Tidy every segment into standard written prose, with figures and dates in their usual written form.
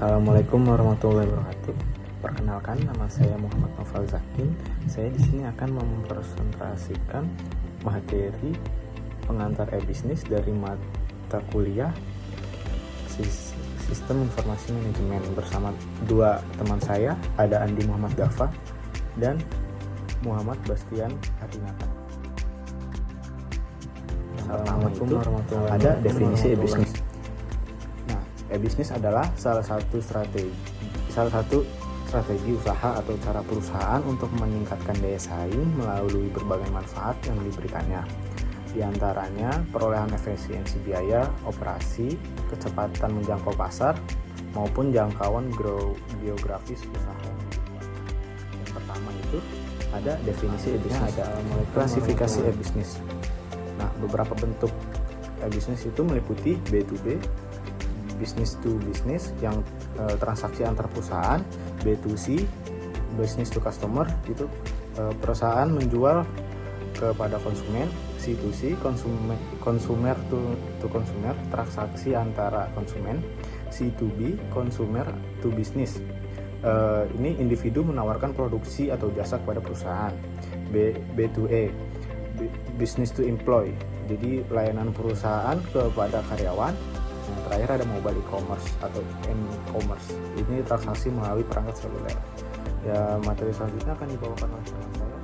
Assalamualaikum warahmatullahi wabarakatuh. Perkenalkan, nama saya Muhammad Noval Zakin. Saya di sini akan mempresentasikan materi pengantar e-bisnis dari mata kuliah Sistem Informasi Manajemen bersama dua teman saya, ada Andi Muhammad Dafa dan Muhammad Bastian Arinata. Assalamualaikum warahmatullahi wabarakatuh. Ada definisi e-bisnis. Nah, e-bisnis adalah salah satu strategi usaha atau cara perusahaan untuk meningkatkan daya saing melalui berbagai manfaat yang diberikannya. Di antaranya perolehan efisiensi biaya, operasi, kecepatan menjangkau pasar, maupun jangkauan geografis usaha. Yang pertama itu ada definisi e-bisnis, ada klasifikasi e-bisnis. Nah, beberapa bentuk e-bisnis itu meliputi B2B, business to business yang transaksi antar perusahaan, B2C, business to customer, itu perusahaan menjual kepada konsumen, C2C, consumer to consumer, transaksi antara konsumen, C2B, consumer to business. Ini individu menawarkan produksi atau jasa kepada perusahaan. B2E, business to employ, jadi layanan perusahaan kepada karyawan. Yang terakhir ada mobile e-commerce atau m-commerce, ini transaksi melalui perangkat seluler. Ya, materi selanjutnya akan dibawakan oleh teman saya.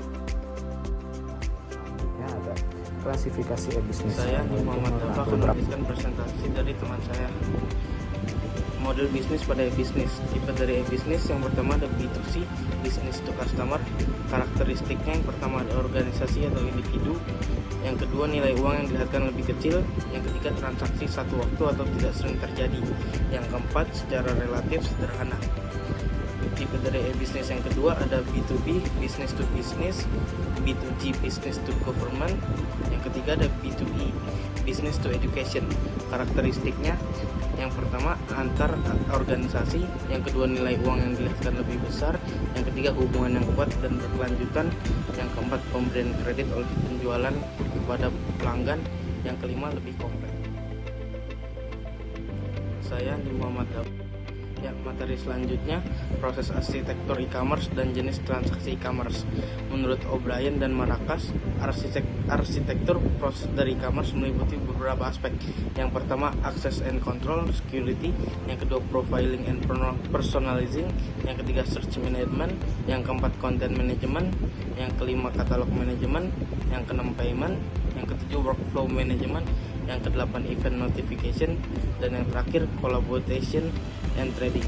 Selanjutnya ada klasifikasi e-bisnis. Saya Muhammad Dafa akan memberikan presentasi dari teman saya. Model bisnis pada e-bisnis. Tipe dari e-bisnis yang pertama ada B2C, business to customer. Karakteristiknya yang pertama ada organisasi atau individu. Yang kedua, nilai uang yang dihasilkan lebih kecil. Yang ketiga, transaksi satu waktu atau tidak sering terjadi. Yang keempat, secara relatif sederhana. Tipe dari e-bisnis yang kedua ada B2B, business to business, B2G, business to government. Yang ketiga ada B2E, business to education. Karakteristiknya yang pertama antar organisasi, yang kedua nilai uang yang dihasilkan lebih besar, yang ketiga hubungan yang kuat dan berkelanjutan, yang keempat pemberian kredit oleh penjualan kepada pelanggan, yang kelima lebih kompleks. Saya Andi Muhammad Dafa. Ya, materi selanjutnya proses arsitektur e-commerce dan jenis transaksi e-commerce. Menurut O'Brien dan Maracas, arsitektur proses dari e-commerce meliputi beberapa aspek. Yang pertama, access and control, security. Yang kedua, profiling and personalizing. Yang ketiga, search management. Yang keempat, content management. Yang kelima, catalog management. Yang keenam, payment. Yang ketujuh, workflow management. Yang kedelapan, event notification. Dan yang terakhir, collaboration and trading.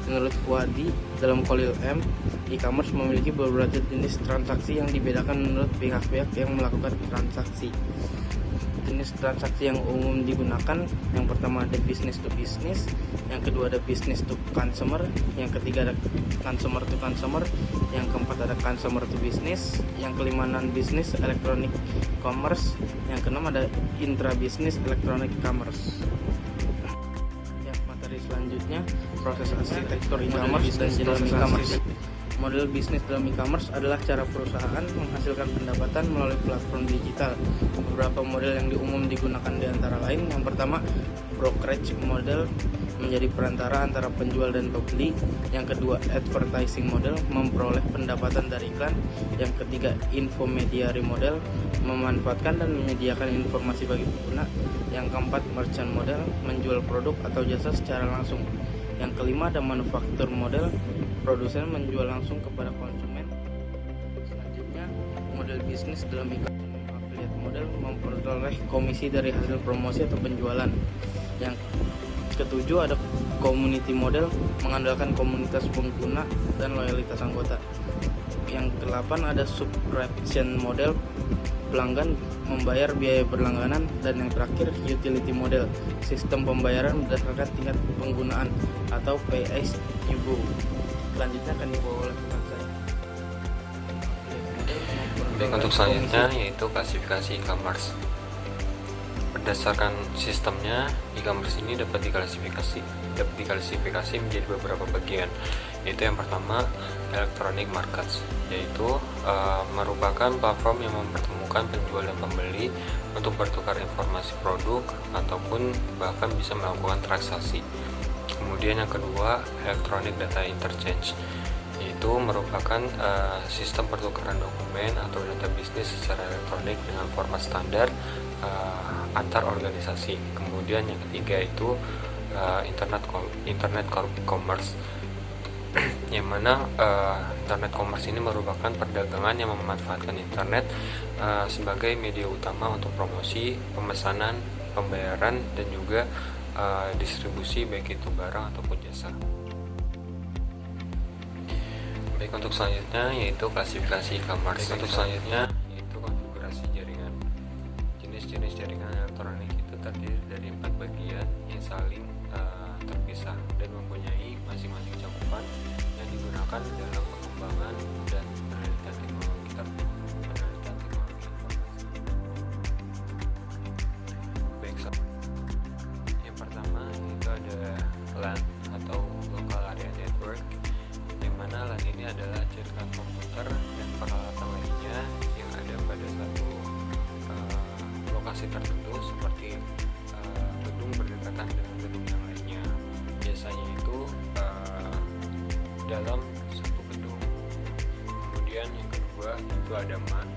Menurut Fuadi, dalam Kolil M, e-commerce memiliki beberapa jenis transaksi yang dibedakan menurut pihak-pihak yang melakukan transaksi. Jenis transaksi yang umum digunakan, yang pertama ada business to business, yang kedua ada business to consumer, yang ketiga ada consumer to consumer, yang keempat ada consumer to business, yang kelima non business electronic commerce, yang keenam ada intra business electronic commerce. Selanjutnya, proses arsitektur e-commerce dan jenis e-commerce. Model bisnis dalam e-commerce adalah cara perusahaan menghasilkan pendapatan melalui platform digital. Beberapa model yang umum digunakan di antara lain, yang pertama, brokerage model, menjadi perantara antara penjual dan pembeli. Yang kedua, advertising model, memperoleh pendapatan dari iklan. Yang ketiga, infomediary model, memanfaatkan dan menyediakan informasi bagi pengguna. Yang keempat, merchant model, menjual produk atau jasa secara langsung. Yang kelima ada manufaktur model, produsen menjual langsung kepada konsumen. Selanjutnya, model bisnis dalam e-commerce, affiliate model, memperoleh komisi dari hasil promosi atau penjualan. Yang ketujuh ada community model, mengandalkan komunitas pengguna dan loyalitas anggota. Yang kedelapan ada subscription model, pelanggan membayar biaya berlangganan. Dan yang terakhir utility model, sistem pembayaran berdasarkan tingkat penggunaan atau pay as you go. Selanjutnya akan dibawa oleh teman saya. Untuk selanjutnya yaitu klasifikasi e-commerce. Berdasarkan sistemnya, e-commerce ini dapat diklasifikasi menjadi beberapa bagian. Yaitu yang pertama, electronic markets, yaitu merupakan platform yang mempertemukan penjual dan pembeli untuk bertukar informasi produk ataupun bahkan bisa melakukan transaksi. Kemudian yang kedua, electronic data interchange, yaitu merupakan sistem pertukaran dokumen atau data bisnis secara elektronik dengan format standar antar organisasi. Kemudian yang ketiga itu internet commerce, yang mana internet commerce ini merupakan perdagangan yang memanfaatkan internet sebagai media utama untuk promosi, pemesanan, pembayaran, dan juga distribusi baik itu barang ataupun jasa. Baik, untuk selanjutnya yaitu klasifikasi e-commerce. Untuk selanjutnya yaitu konfigurasi jaringan. Jenis-jenis jaringan elektronik itu terdiri dari 4 bagian yang saling terpisah dan mempunyai masing-masing cakupan yang digunakan dalam pengembangan dan penelitian teknologi informasi. Baik, yang pertama itu ada LAN atau Local Area Network, yang mana LAN ini adalah jaringan komputer dan peralatan lainnya yang ada pada satu lokasi tertentu seperti gedung berdekatan dengan gedung yang lainnya. Biasanya itu dalam satu gedung. Kemudian yang kedua itu ada MAN,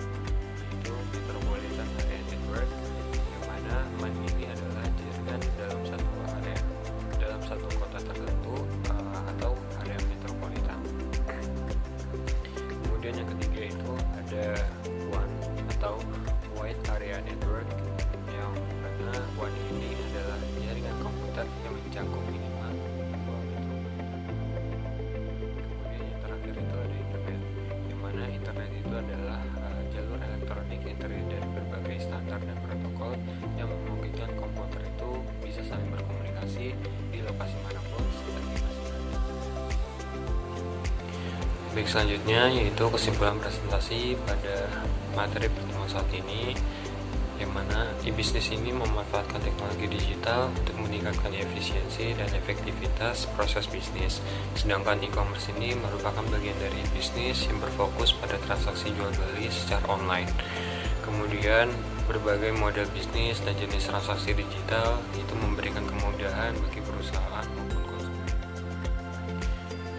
itu Metropolitan Area Network, yang mana MAN ini adalah jaringan dalam satu area, dalam satu kota tertentu atau area metropolitan. Kemudian yang ketiga itu ada WAN atau Wide Area Network, yang mana WAN ini adalah jaringan komputer yang mencakup minimal 2 metropolitan. Kemudian yang terakhir itu ada internet, yang mana internet itu adalah jalur elektronik yang terdiri dari berbagai standar dan protokol yang memungkinkan komputer itu bisa saling berkomunikasi di lokasi manapun seperti masing-masing. Baik, selanjutnya yaitu kesimpulan presentasi pada materi pertemuan saat ini, yang mana e-bisnis ini memanfaatkan teknologi digital untuk meningkatkan efisiensi dan efektivitas proses bisnis. Sedangkan e-commerce ini merupakan bagian dari e-bisnis yang berfokus pada transaksi jual beli secara online. Kemudian berbagai model bisnis dan jenis transaksi digital itu memberikan kemudahan bagi perusahaan maupun konsumen.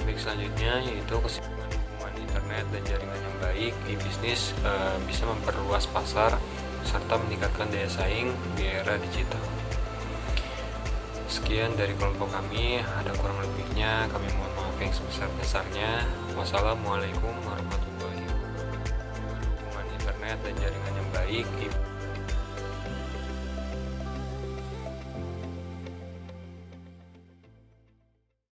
Baik, selanjutnya yaitu kesimpulan hubungan internet dan jaringan yang baik. E-bisnis bisa memperluas pasar serta meningkatkan daya saing di era digital. Sekian dari kelompok kami, ada kurang lebihnya kami mohon maaf yang sebesar-besarnya. Wassalamualaikum warahmatullahi wabarakatuh. Hubungan internet dan jaringan yang baik.